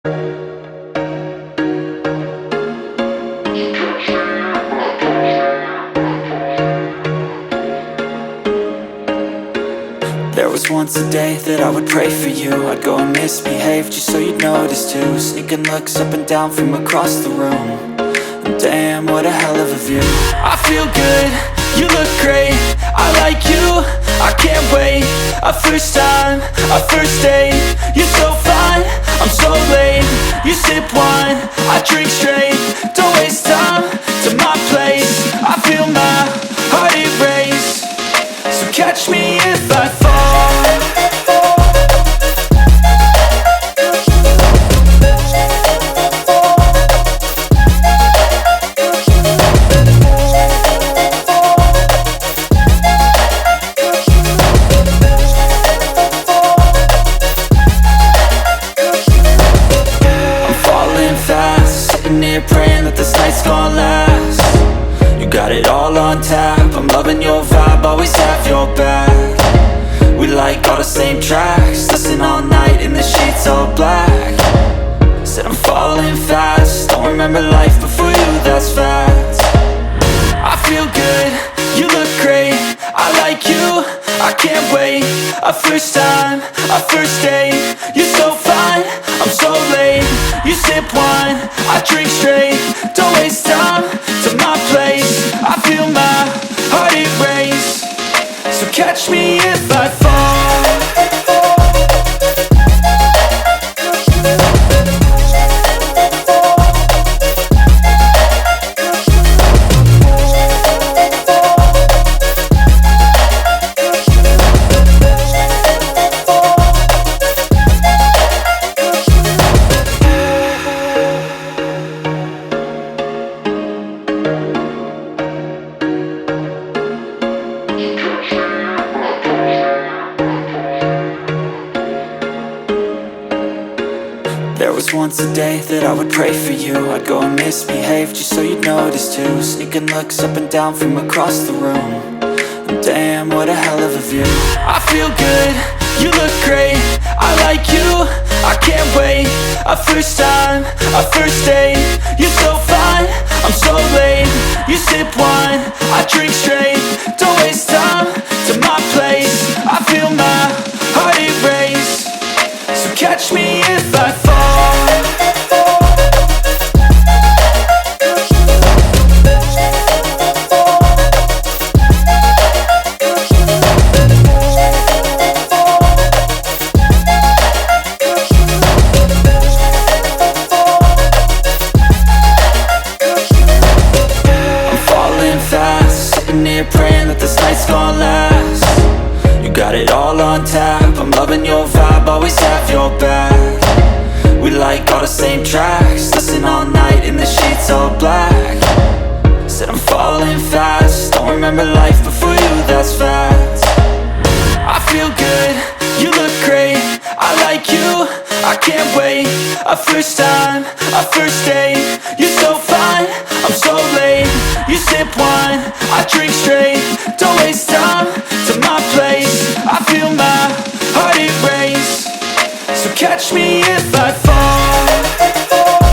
There was once a day that I would pray for you. I'd go and misbehave just so you'd notice too. Sneaking looks up and down from across the room. And damn, what a hell of a view. I feel good, you look great, I like you, I can't wait. A first time, a first date. You're so fine, I'm so late. You sip wine, I drink straight. Don't waste time to my place. I feel my heart erase. So catch me if I fall. Sitting here praying that this night's gonna last. You got it all on tap, I'm loving your vibe, always have your back. We like all the same tracks, listen all night in the sheets all black. Said I'm falling fast, don't remember life before you, that's fact. I feel good, you look great, I like you, I can't wait. A first time, a first date. You're so fine, I'm so late. You sip wine, I drink straight. Don't waste time to my place. I feel my heart erase. So catch me if I fall. There was once a day that I would pray for you. I'd go and misbehave just so you'd notice too. Sneaking looks up and down from across the room. And damn, what a hell of a view. I feel good, you look great, I like you, I can't wait. A first time, a first date. You're so fine, I'm so late. You sip wine, I drink straight. Don't waste time to my place. I feel my heart erase. So catch me if I fall. Sitting here praying that this night's gonna last. You got it all on tap, I'm loving your vibe, always have your back. We like all the same tracks, listen all night in the sheets all black. Said I'm falling fast, don't remember life before you, that's fact. I feel good, you look great, I like you, I can't wait. A first time, a first date. You're so fine, I'm so late. You sip wine, I drink straight. Don't waste time to my place. I feel my heart erase. So catch me if I fall.